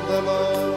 worship the Lord.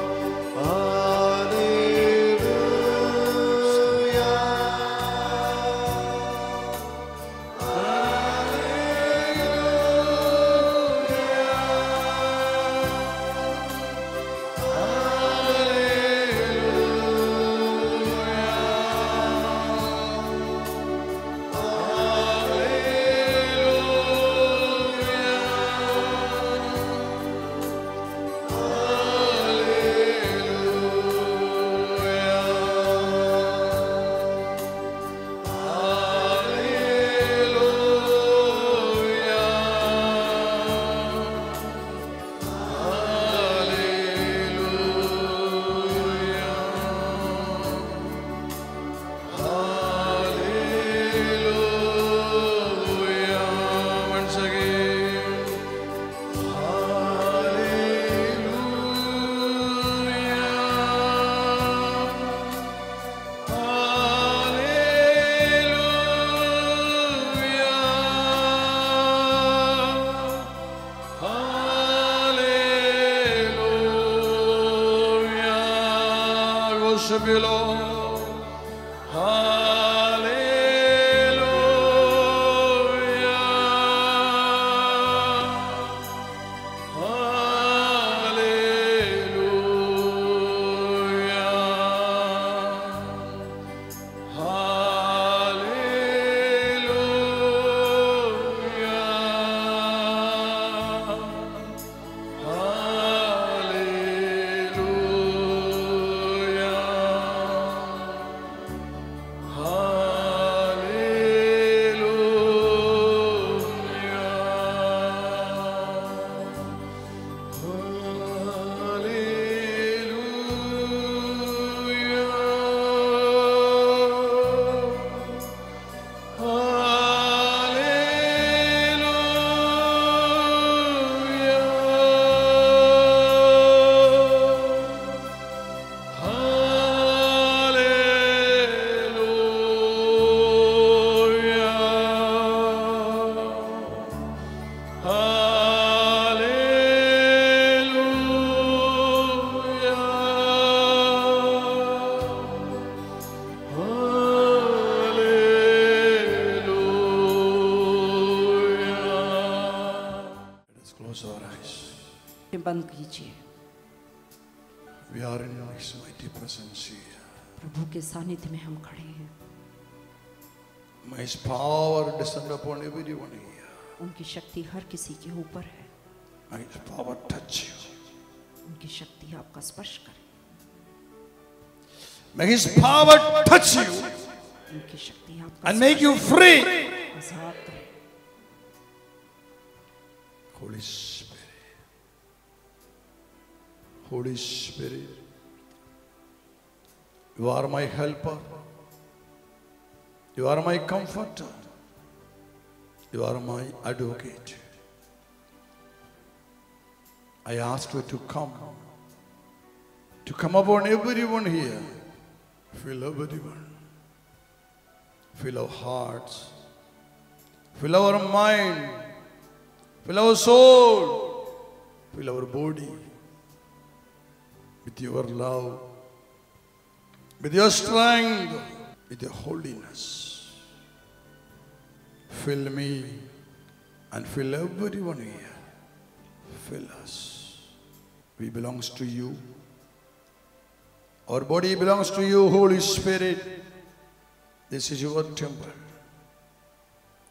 Worship you, Lord. Hallelujah. Hallelujah. बंद कीजिए। We are in His mighty presence here. प्रभु के सानिध्य में हम खड़े हैं। May His power descend upon everyone here. उनकी शक्ति हर किसी के ऊपर है। May His power touch you. उनकी शक्ति आपका स्पर्श करे। May His power touch you उनकी शक्ति आपका and make you free. आजाद करे। Holy Spirit, Holy Spirit, you are my helper, you are my comforter, you are my advocate. I ask you to come upon everyone here. Fill everyone, fill our hearts, fill our mind, fill our soul, fill our body with your love, with your strength, with your holiness. Fill me and fill everyone here. Fill us. We belongs to you. Our body belongs to you, Holy Spirit. This is your temple.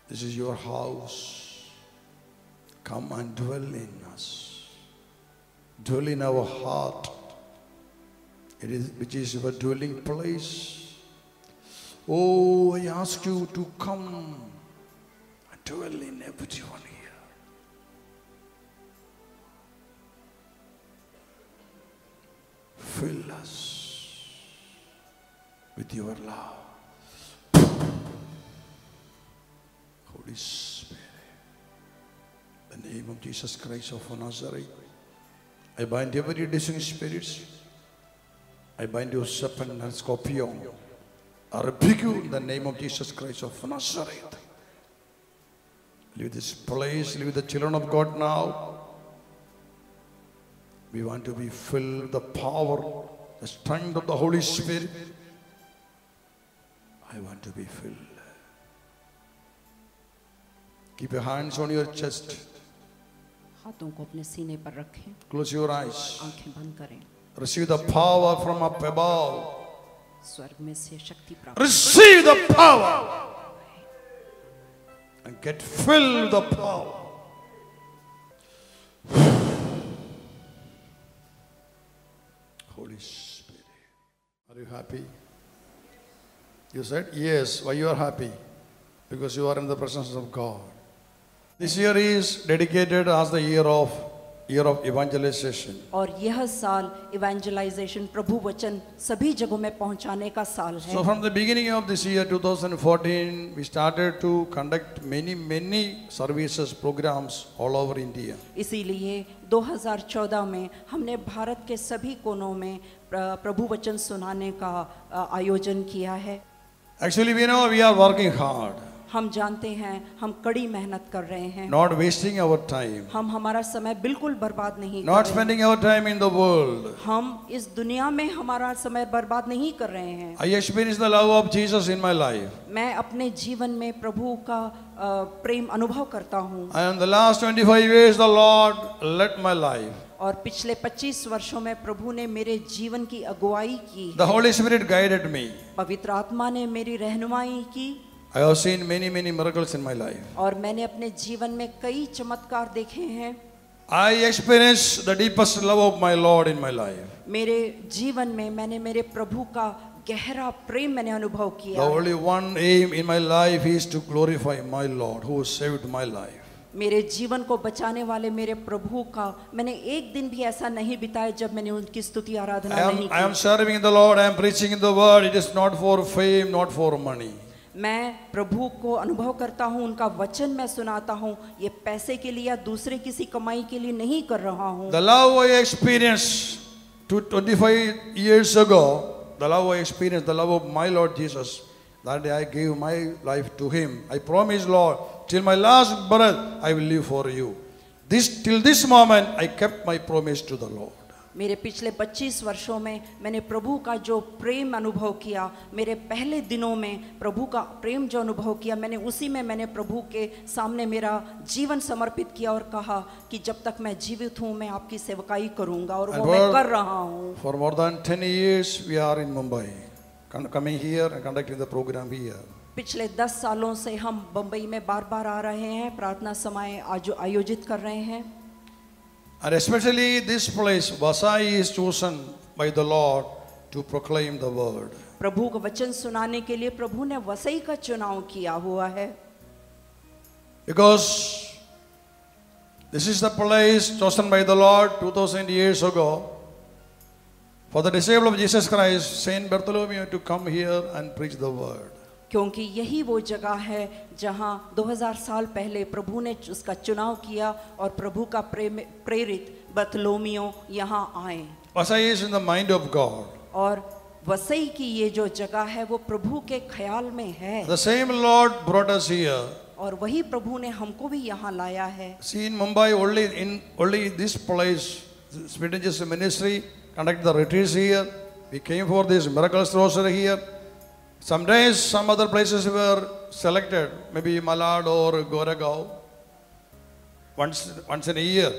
This is your house. Come and dwell in us. Dwell in our heart. Which is your dwelling place. Oh, I ask you to come and dwell in everyone here. Fill us with your love. Holy Spirit, in the name of Jesus Christ of Nazareth, I bind every deceiving spirits. I bind you serpent and scorpion. I rebuke you in the name of Jesus Christ of Nazareth. Leave this place, leave the children of God now. We want to be filled with the power, the strength of the Holy Spirit. I want to be filled. Keep your hands on your chest. हाथों को अपने सीने पर रखें, Close your eyes. आंखें बंद करें। Receive the power from up above. स्वर्ग में से शक्ति प्राप्त Receive the power and get filled with the power. Holy Spirit. Are you happy? You said yes. Why you are happy? Because you are in the presence of God. This year is dedicated as the year of evangelization. और यह साल इवेंजलाइजेशन, प्रभु वचन सभी जगहों में पहुंचाने का साल है। So from the beginning of this year 2014, we started to conduct many services, programs all over India. इसीलिए 2014 में हमने भारत के सभी कोनों में प्रभु वचन सुनाने का आयोजन किया है। Actually, we know we are working hard, हम जानते हैं हम कड़ी मेहनत कर रहे हैं, not wasting our time, हम हमारा समय बिल्कुल बर्बाद नहीं not कर रहे spending our time in the world. हैं, हम इस दुनिया में हमारा समय बर्बाद नहीं कर रहे हैं। I experienced the love of Jesus in my life. मैं अपने जीवन में प्रभु का प्रेम अनुभव करता हूँ, And the last 25 years, the Lord led my life. और पिछले 25 वर्षों में प्रभु ने मेरे जीवन की अगुवाई की, The Holy Spirit guided me. पवित्र आत्मा ने मेरी रहनुमाई की, I have seen many miracles in my life. और मैंने अपने जीवन में कई चमत्कार देखे हैं। I experienced the deepest love of my Lord in my life. मेरे जीवन में मैंने मेरे प्रभु का गहरा प्रेम मैंने अनुभव The किया। only one aim in my life is to glorify my Lord who saved my life. मेरे जीवन को बचाने वाले मेरे प्रभु का मैंने एक दिन भी ऐसा नहीं बिताया जब मैंने उनकी स्तुति आराधना नहीं I am की। serving the Lord, I am preaching the word. It is not for fame, not for money. मैं प्रभु को अनुभव करता हूँ, उनका वचन मैं सुनाता हूँ, ये पैसे के लिए या दूसरे किसी कमाई के लिए नहीं कर रहा हूँ। The love I experienced 25 years ago, the love I experienced, the love of my Lord Jesus, that day I gave my life to Him. I promised, Lord, till my last breath, I will live for you. Till this moment, I kept my promise to the Lord. मेरे पिछले 25 वर्षों में मैंने प्रभु का जो प्रेम अनुभव किया, मेरे पहले दिनों में प्रभु का प्रेम जो अनुभव किया, मैंने उसी में मैंने प्रभु के सामने मेरा जीवन समर्पित किया और कहा कि जब तक मैं जीवित हूँ मैं आपकी सेवकाई करूँगा, और वो मैं कर रहा हूँ। For more than 10 years we are in Mumbai, coming here and conducting the program here. पिछले 10 सालों से हम बम्बई में बार-बार आ रहे हैं, प्रार्थना समय आयोजित कर रहे हैं। And especially this place, Vasai, is chosen by the Lord to proclaim the word. प्रभु का वचन सुनाने के लिए प्रभु ने वसई का चुनाव किया हुआ है। Because this is the place chosen by the Lord 2000 years ago for the disciple of Jesus Christ, Saint Bartholomew, to come here and preach the word. क्योंकि यही वो जगह है जहां 2000 साल पहले प्रभु ने उसका चुनाव किया और प्रभु का प्रेरित बर्थलोमियो यहाँ आए। Vasai is in the mind of God. और वसई की ये जो जगह है वो प्रभु के ख्याल में है। The same Lord brought us here. और वही प्रभु ने हमको भी यहाँ लाया है। See, in Mumbai, only this place, Spirit Jesus Ministry conducted the retreats here. We came for this miracles rosary here. Some days, some other places were selected, maybe Malad or Goregaon, once in a year.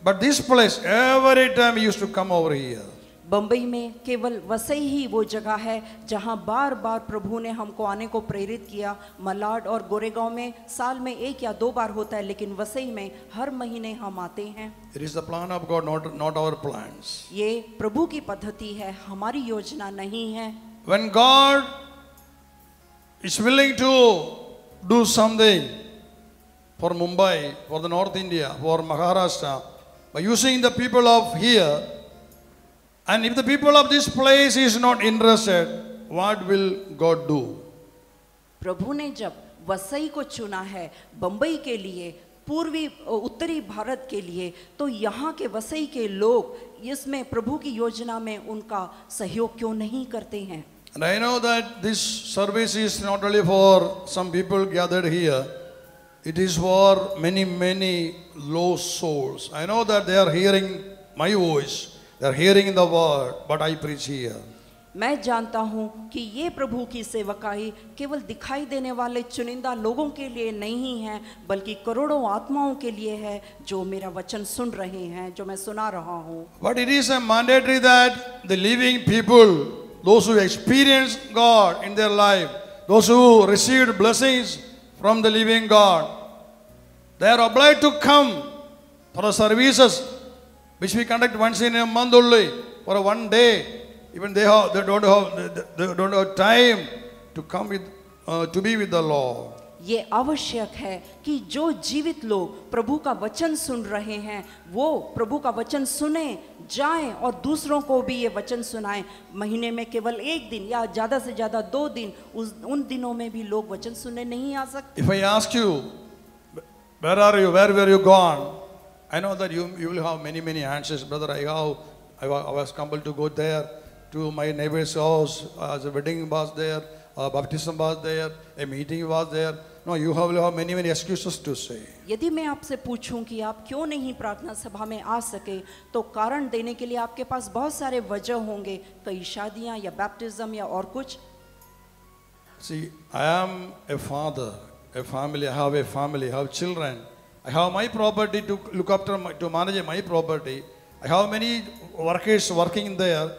But this place, every time we used to come over here. Bombay में केवल वसई ही वो जगह है जहां बार बार प्रभु ने हमको आने को प्रेरित किया। मलाड और गोरेगांव में साल में 1 या 2 बार होता है, लेकिन वसई में हर महीने हम आते हैं। It is the plan of God, not our plans. ये प्रभु की पद्धति है, हमारी योजना नहीं है। When God is willing to do something for Mumbai, for the North India, for Maharashtra, by using the people of here, and if the people of this place is not interested, what will God do? प्रभु ने जब वसई को चुना है बम्बई के लिए, पूर्वी उत्तरी भारत के लिए, तो यहाँ के वसई के लोग इसमें प्रभु की योजना में उनका सहयोग क्यों नहीं करते हैं? And I know that this service is not only for some people gathered here, it is for many lost souls. I know that they are hearing my voice. They are hearing the word, but I preach here. मैं जानता हूँ कि ये प्रभु की सेवकाई केवल दिखाई देने वाले चुनिंदा लोगों के लिए नहीं है, बल्कि करोड़ों आत्माओं के लिए है जो मेरा वचन सुन रहे हैं, जो मैं सुना रहा हूँ. But it is a mandatory that the living people, those who experience God in their life, those who received blessings from the living God, they are obliged to come for the services which we conduct once in a month only, for one day. Even they don't have time to come with to be with the Lord. ये आवश्यक है कि जो जीवित लोग प्रभु का वचन सुन रहे हैं वो प्रभु का वचन सुने, जाएं और दूसरों को भी ये वचन सुनाएं. महीने में केवल एक दिन या ज़्यादा से ज़्यादा 2 दिन, उन दिनों में भी लोग वचन सुनने नहीं आ सकते. If I ask you, where are you? Where were you gone? I know that you will have many answers, brother. I was compelled to go there to my neighbor's house. As a wedding was there, a baptism was there, a meeting was there. No, you will have many excuses to say. यदि मैं आपसे पूछूं कि आप क्यों नहीं प्रार्थना सभा में आ सके, तो कारण देने के लिए आपके पास बहुत सारे वजह होंगे, कई शादियां या बैप्टिज्म या और कुछ. See, I am a father, a family. I have a family, I have children. I have my property to look after, to manage my property. I have many workers working there.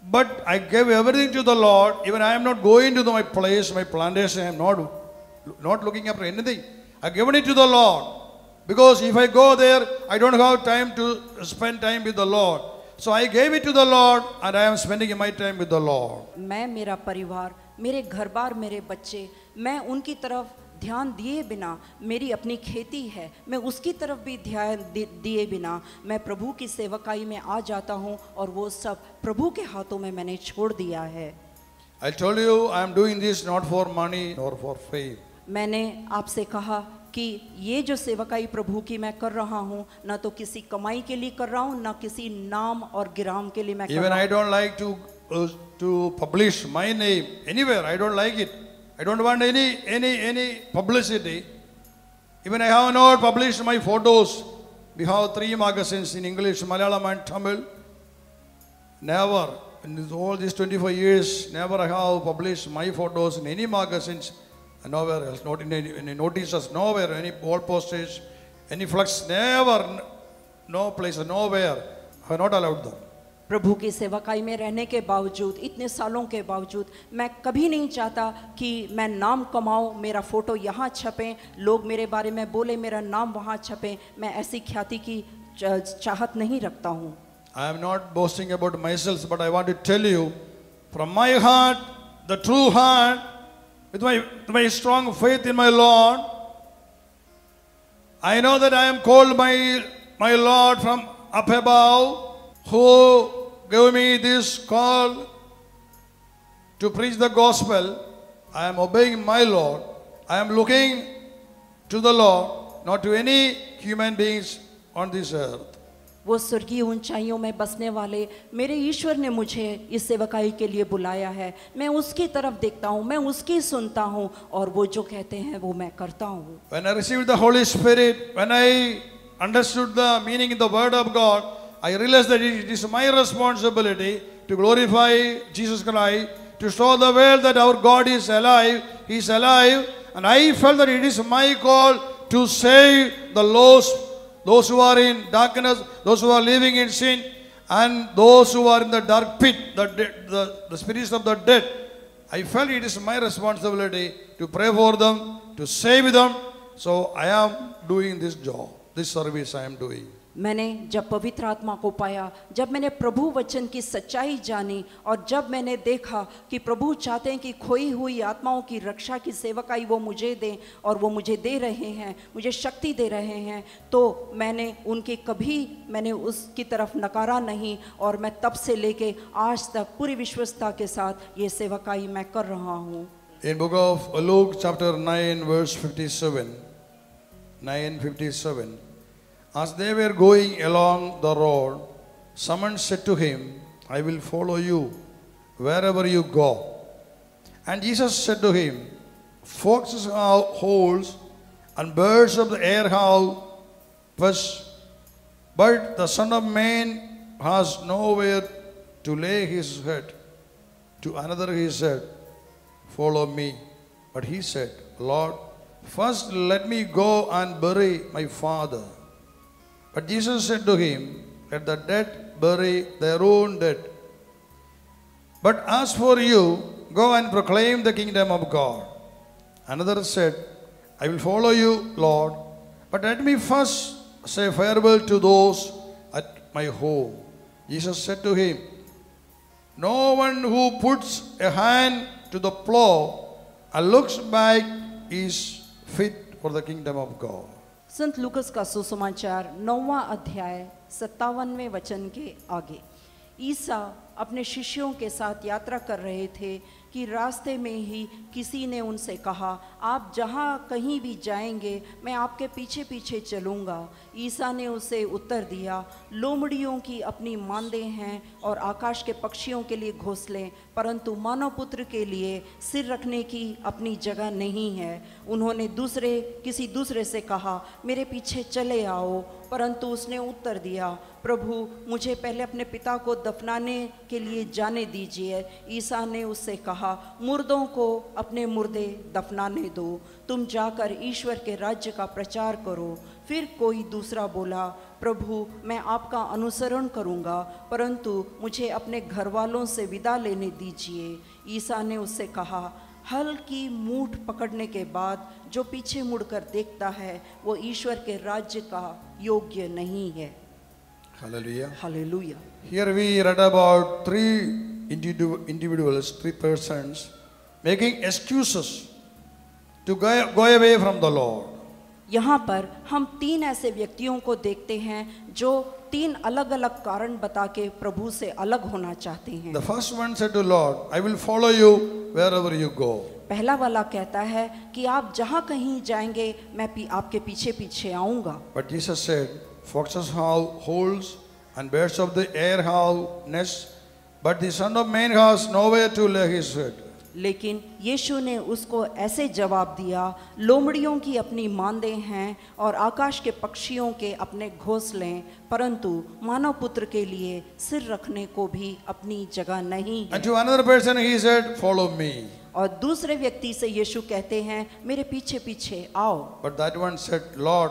But I gave everything to the Lord. Even I am not going to my place, my plantation. I am not looking after anything. I have given it to the Lord. Because if I go there, I don't have time to spend time with the Lord. So I gave it to the Lord and I am spending my time with the Lord. मैं, मेरा परिवार, मेरे घर बार, मेरे बच्चे, मैं उनकी तरफ ध्यान दिए बिना, मेरी अपनी खेती है, मैं उसकी तरफ भी ध्यान दिए बिना मैं प्रभु की सेवकाई में आ जाता हूँ और वो सब प्रभु के हाथों में मैंने छोड़ दिया है. I told you I am doing this not for money nor for fame. मैंने आपसे कहा कि ये जो सेवकाई प्रभु की मैं कर रहा हूँ, ना तो किसी कमाई के लिए कर रहा हूँ, ना किसी नाम और गिराम के लिए मैं कर Even रहा हूँ. I don't like to publish my name anywhere. I don't like it. I don't want any publicity. Even I have not published my photos. We have 3 magazines in English, Malayalam and Tamil. Never, in all these 25 years, never I have published my photos in any magazines, nowhere else, not in any notices, nowhere, any wall posters, any flux, never, no place, nowhere. I have not allowed them. प्रभु की सेवकाई में रहने के बावजूद, इतने सालों के बावजूद, मैं कभी नहीं चाहता कि मैं नाम कमाऊं, मेरा फोटो यहाँ छपे, लोग मेरे बारे में बोले, मेरा नाम वहाँ छपे. मैं ऐसी ख्याति की चाहत नहीं रखता हूँ. I am not boasting about myself, but I want to tell you, from my heart, the true heart, with my strong faith in my Lord, I know that I am called by my Lord from up above, who gave me this call to preach the gospel. I am obeying my Lord. I am looking to the Lord, not to any human beings on this earth. वो स्वर्गीय ऊंचाइयों में बसने वाले मेरे ईश्वर ने मुझे इस सेवकाई के लिए बुलाया है. मैं उसकी तरफ देखता हूँ, मैं उसकी सुनता हूँ और वो जो कहते हैं वो मैं करता हूँ. When I received the Holy Spirit, when I understood the meaning in the Word of God, I realized that it is my responsibility to glorify Jesus Christ, to show the world that our God is alive, He is alive, and I felt that it is my call to save the lost, those who are in darkness, those who are living in sin, and those who are in the dark pit, the spirits of the dead. I felt it is my responsibility to pray for them, to save them, so I am doing this job, this service I am doing. मैंने जब पवित्र आत्मा को पाया, जब मैंने प्रभु वचन की सच्चाई जानी और जब मैंने देखा कि प्रभु चाहते हैं कि खोई हुई आत्माओं की रक्षा की सेवकाई वो मुझे दें और वो मुझे दे रहे हैं, मुझे शक्ति दे रहे हैं, तो मैंने उसकी तरफ नकारा नहीं और मैं तब से लेके आज तक पूरी विश्वस्तता के साथ ये सेवकाई मैं कर रहा हूँ. In book of Luke chapter 9 verse 57, 9:57, as they were going along the road, someone said to him, I will follow you wherever you go. And Jesus said to him, foxes have holes and birds of the air have nests, but the Son of Man has nowhere to lay his head, to another he said, "Follow me." But he said, "Lord, first let me go and bury my father." But Jesus said to him, "Let the dead bury their own dead. But as for you, go and proclaim the kingdom of God." Another said, "I will follow you, Lord, but let me first say farewell to those at my home." Jesus said to him, "No one who puts a hand to the plow and looks back is fit for the kingdom of God." संत लूकस का सुसमाचार 9वां अध्याय 57वें वचन के आगे। ईसा अपने शिष्यों के साथ यात्रा कर रहे थे कि रास्ते में ही किसी ने उनसे कहा, "आप जहाँ कहीं भी जाएंगे मैं आपके पीछे पीछे चलूँगा।" ईसा ने उसे उत्तर दिया, "लोमड़ियों की अपनी मांदें हैं और आकाश के पक्षियों के लिए घोंसले, परंतु मानव पुत्र के लिए सिर रखने की अपनी जगह नहीं है।" उन्होंने किसी दूसरे से कहा, "मेरे पीछे चले आओ।" परंतु उसने उत्तर दिया, "प्रभु, मुझे पहले अपने पिता को दफनाने के लिए जाने दीजिए।" ईसा ने उससे कहा, "मुर्दों को अपने मुर्दे दफनाने दो, तुम जाकर ईश्वर के राज्य का प्रचार करो।" फिर कोई दूसरा बोला, "प्रभु, मैं आपका अनुसरण करूंगा, परंतु मुझे अपने घर वालों से विदा लेने दीजिए।" ईसा ने उससे कहा, "हल की मूठ पकड़ने के बाद जो पीछे मुड़कर देखता है वो ईश्वर के राज्य का योग्य नहीं है। Hallelujah. Hallelujah. Here we read about three individuals, three persons making excuses to go away from the Lord. यहाँ पर हम तीन ऐसे व्यक्तियों को देखते हैं जो तीन अलग अलग कारण बता के प्रभु से अलग होना चाहते हैं। The first one said to Lord, "I will follow you wherever you go." पहला वाला कहता है कि आप जहाँ कहीं जाएंगे मैं आपके पीछे पीछे आऊँगा। But Jesus said, "Foxes have holes and birds of the air have nests, but the Son of Man has nowhere to lay his head." लेकिन यीशु ने उसको ऐसे जवाब दिया, लोमड़ियों की अपनी मांदें हैं और आकाश के पक्षियों के अपने घोंसले, परंतु मानव पुत्र के लिए सिर रखने को भी अपनी जगह नहीं है। And to another person he said, "Follow me." और दूसरे व्यक्ति से यीशु कहते हैं, मेरे पीछे पीछे आओ। But that one said, "Lord,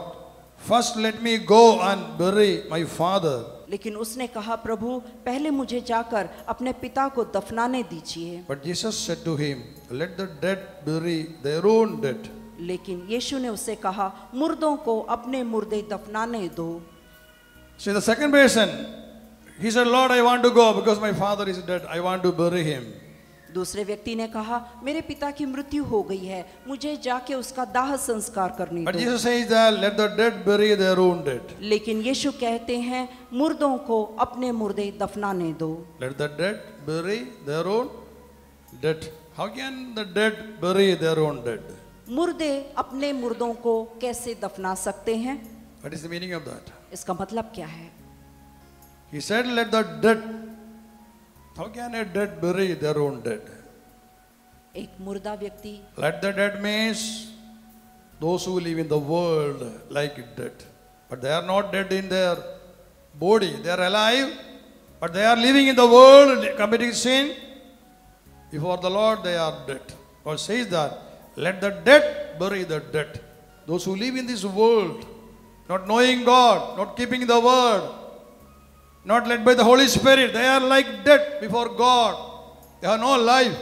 first let me go and bury my father." लेकिन उसने कहा, प्रभु पहले मुझे जाकर अपने पिता को दफनाने दीजिए। But Jesus said to him, "Let the dead bury their own dead." लेकिन यीशु ने उससे कहा, मुर्दों को अपने मुर्दे दफनाने दो। See, the second person, he said, "Lord, I want to go because my father is dead. I want to bury him." दूसरे व्यक्ति ने कहा, मेरे पिता की मृत्यु हो गई है, मुझे जाके उसका दाह संस्कार करने But दो। Jesus says that, "Let the dead bury their own dead." लेकिन यीशु कहते हैं, मुर्दों को अपने मुर्दे दफनाने दो। Let the dead bury their own dead. How can the dead bury their own dead? मुर्दे अपने मुर्दों को कैसे दफना सकते हैं? What is the meaning of that? इसका मतलब क्या है? He said, "Let the dead." How can a dead bury their own dead? एक मुर्दा व्यक्ति, Let the dead means those who live in the world like dead. But they are not dead in their body. They are alive, but they are living in the world committing sin. Before the Lord they are dead. God says that, "Let the dead bury the dead." Those who live in this world, not knowing God, not keeping the word, not led by the Holy Spirit, they are like dead before God. They have no life.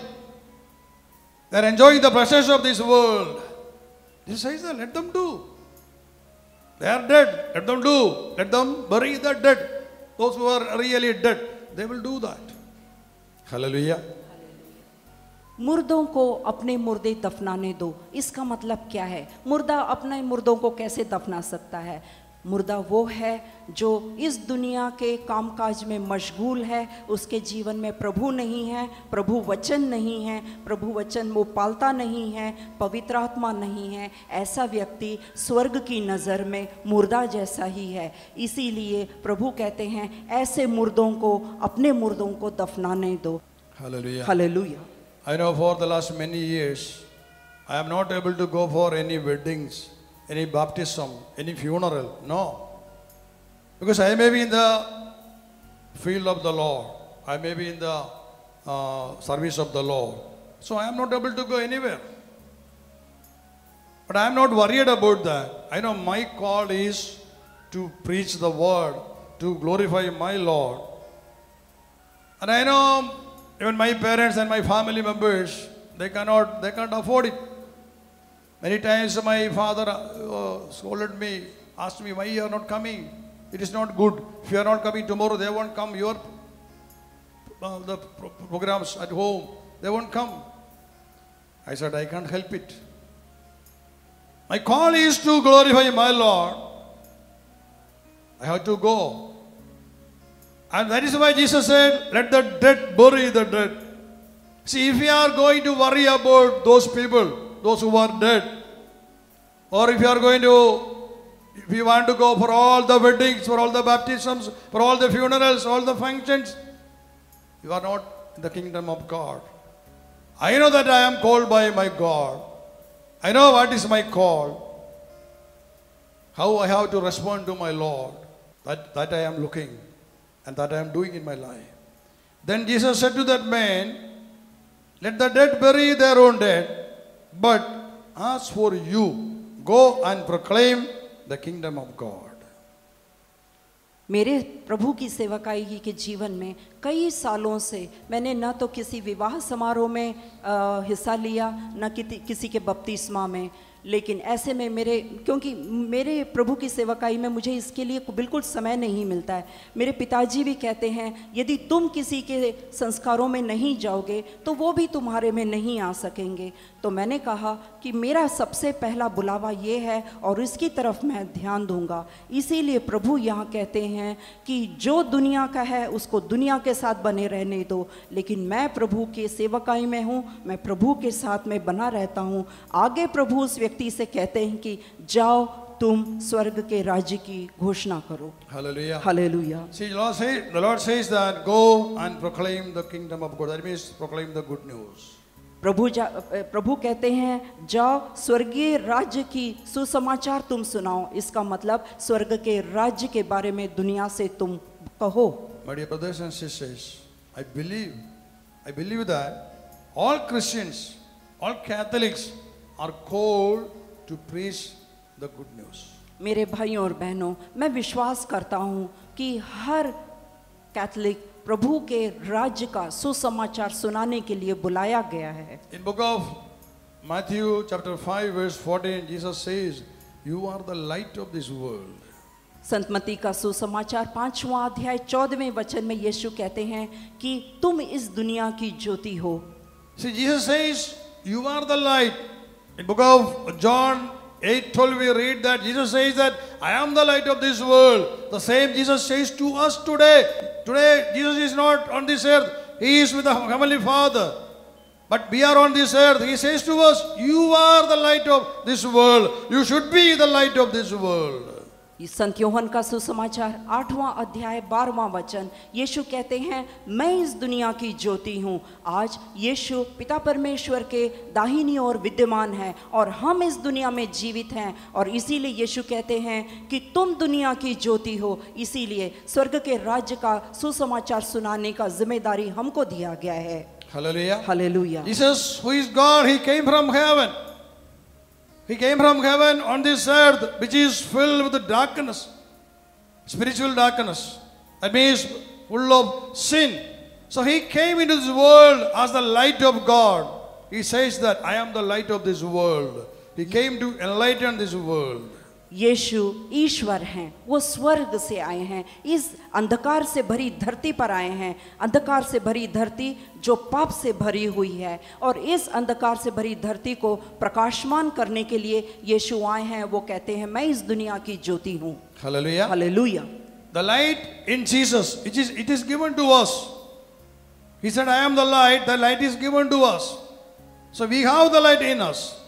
They are enjoying the pleasures of this world. This says that, let them do. They are dead. Let them do. Let them bury the dead. Those who are really dead, they will do that. Hallelujah. मुर्दों को अपने मुर्दे दफनाने दो। इसका मतलब क्या है? मुर्दा अपने मुर्दों को कैसे दफना सकता है? मुर्दा वो है जो इस दुनिया के कामकाज में मशगूल है, उसके जीवन में प्रभु नहीं है, प्रभु वचन नहीं है, प्रभु वचन वो पालता नहीं है, पवित्र आत्मा नहीं है। ऐसा व्यक्ति स्वर्ग की नज़र में मुर्दा जैसा ही है। इसीलिए प्रभु कहते हैं, ऐसे मुर्दों को अपने मुर्दों को दफनाने दो। Hallelujah. Hallelujah. I know for the last many years, I am not able to go for any weddings, any baptism, any funeral. No. Because I may be in the field of the Lord. I may be in the service of the Lord. So I am not able to go anywhere. But I am not worried about that. I know my call is to preach the word, to glorify my Lord. And I know even my parents and my family members, they can't afford it. Many times my father scolded me, asked me, why you are not coming? It is not good. If you are not coming tomorrow, they won't come. Your the programs at home, they won't come. I said, I can't help it. My call is to glorify my Lord. I have to go. And that is why Jesus said, let the dead bury the dead. See, if we are going to worry about those people, those who are dead, or if you are going to, if you want to go for all the weddings, for all the baptisms, for all the funerals, all the functions, you are not in the kingdom of God. I know that I am called by my God. I know what is my call. How I have to respond to my Lord. That I am looking and that I am doing in my life. Then Jesus said to that man, let the dead bury their own dead, but as for you, go and proclaim the kingdom of God. मेरे प्रभु की सेवकाई के जीवन में कई सालों से मैंने न तो किसी विवाह समारोह में हिस्सा लिया, न किसी के बपतिस्मा में, लेकिन ऐसे में क्योंकि मेरे प्रभु की सेवकाई में मुझे इसके लिए बिल्कुल समय नहीं मिलता है। मेरे पिताजी भी कहते हैं, यदि तुम किसी के संस्कारों में नहीं जाओगे तो वो भी तुम्हारे में नहीं आ सकेंगे। तो मैंने कहा कि मेरा सबसे पहला बुलावा ये है और इसकी तरफ मैं ध्यान दूंगा। इसीलिए प्रभु यहाँ कहते हैं कि जो दुनिया का है उसको दुनिया के साथ बने रहने दो, लेकिन मैं प्रभु के सेवकाई में हूँ, मैं प्रभु के साथ में बना रहता हूँ। आगे प्रभु उस व्यक्ति से कहते हैं कि जाओ तुम स्वर्ग के राज्य की घोषणा करो। Hallelujah. Hallelujah. See, the Lord says that go and proclaim the kingdom of God. That means proclaim the good news. प्रभु कहते हैं जाओ स्वर्गीय राज्य की सुसमाचार तुम सुनाओ। इसका मतलब स्वर्ग के राज्य के बारे में दुनिया से तुम कहो। My dear brothers and sisters, I believe that all Christians, all Catholics are called to preach the good news. मेरे भाइयों और बहनों, मैं विश्वास करता हूँ कि हर कैथलिक प्रभु के राज्य का सुसमाचार सुनाने के लिए बुलाया गया है। In book of Matthew chapter 5 verse 14, Jesus says, you are the light of this world. संत मत्ती का सुसमाचार 5वां अध्याय 14वें वचन में यीशु कहते हैं कि तुम इस दुनिया की ज्योति हो। See, Jesus says, you are the light. In book of John 8:12 we read that Jesus says that I am the light of this world. The same Jesus says to us today. Today Jesus is not on this earth. He is with the Heavenly Father. But we are on this earth. He says to us, you are the light of this world. You should be the light of this world. संत योहन का सुसमाचार 8वां अध्याय 12वां वचन यीशु कहते हैं मैं इस दुनिया की ज्योति हूँ। आज यीशु पिता परमेश्वर के दाहिनी ओर विद्यमान है और हम इस दुनिया में जीवित हैं, और इसीलिए यीशु कहते हैं कि तुम दुनिया की ज्योति हो। इसीलिए स्वर्ग के राज्य का सुसमाचार सुनाने का जिम्मेदारी हमको दिया गया है। Hallelujah. Hallelujah. Jesus, who is God, he came from heaven. He came from heaven on this earth, which is filled with darkness, spiritual darkness. That means full of sin. So he came into this world as the light of God. He says that I am the light of this world. He came to enlighten this world. यीशु ईश्वर हैं, वो स्वर्ग से आए हैं, इस अंधकार से भरी धरती पर आए हैं। अंधकार से भरी धरती जो पाप से भरी हुई है, और इस अंधकार से भरी धरती को प्रकाशमान करने के लिए यीशु आए हैं। वो कहते हैं मैं इस दुनिया की ज्योति हूँ। Hallelujah. Hallelujah. The light in Jesus, it is given to us. He said, I am the light. The light is given to us. So we have the light in us.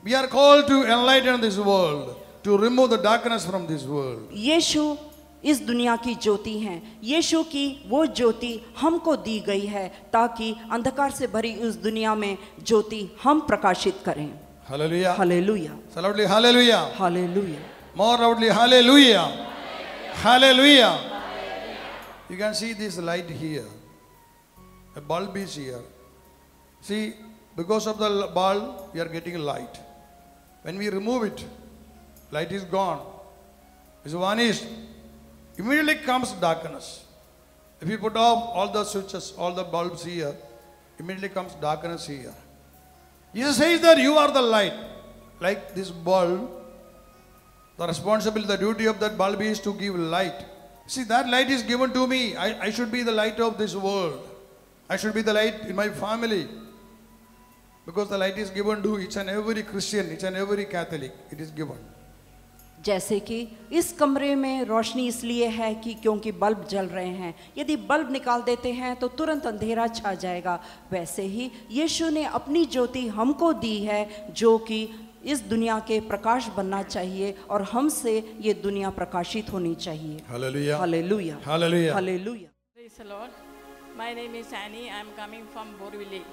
We are called to enlighten this world, to remove the darkness from this world. यीशु इस दुनिया की ज्योति हैं। यीशु की वो ज्योति हमको दी गई है ताकि अंधकार से भरी इस दुनिया में ज्योति हम प्रकाशित करें। Hallelujah. Hallelujah. So loudly, hallelujah. Hallelujah. More loudly, hallelujah. Hallelujah. You can see this light here. A bulb is here. See, because of the bulb, we are getting light. When we remove it, light is gone. It's vanished. Immediately comes darkness. If you put off all the switches, all the bulbs here, immediately comes darkness here. Jesus says that you are the light. Like this bulb, the responsibility, the duty of that bulb is to give light. See, that light is given to me. I should be the light of this world. I should be the light in my family. Because the light is given to each and every Christian, each and every Catholic. It is given. जैसे कि इस कमरे में रोशनी इसलिए है कि क्योंकि bulb जल रहे हैं, यदि बल्ब निकाल देते हैं तो तुरंत अंधेरा छा जाएगा। वैसे ही यीशु ने अपनी ज्योति हमको दी है, जो कि इस दुनिया के प्रकाश बनना चाहिए और हमसे ये दुनिया प्रकाशित होनी चाहिए। Hallelujah. Hallelujah, Hallelujah. Hallelujah. Praise the Lord. My name is Annie. I am coming from Borivali.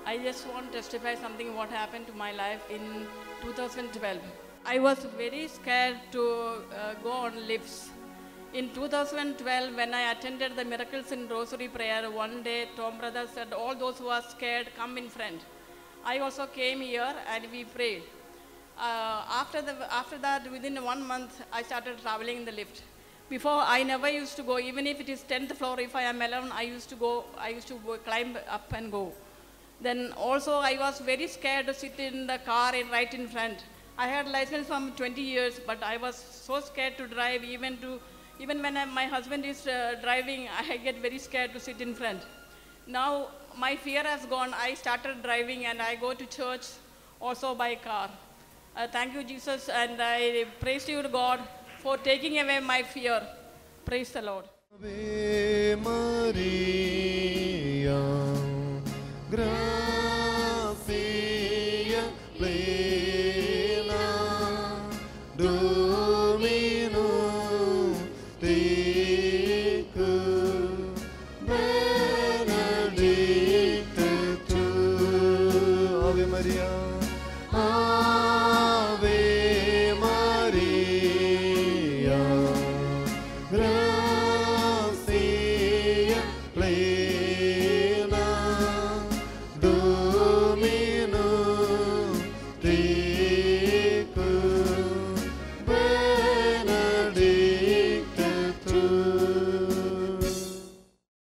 I just want to testify something what happened to my life in 2012. I was very scared to go on lifts. In 2012, when I attended the Miracles in Rosary prayer, one day Tom brother said, all those who are scared, come in front. I also came here and we prayed. After that, within 1 month, I started traveling in the lift. Before, I never used to go, even if it is 10th floor, if I am alone, I used to climb up and go. Then also, I was very scared to sit in the car right in front. I had license from 20 years, but I was so scared to drive, even when my husband is driving, I get very scared to sit in front. Now, my fear has gone. I started driving and I go to church also by car. Thank you, Jesus, and I praise you, God, for taking away my fear. Praise the Lord. Ave Maria, gracia plena, Dominus tecum, benedicta tu. Ave Maria, Ave Maria, gracia plena.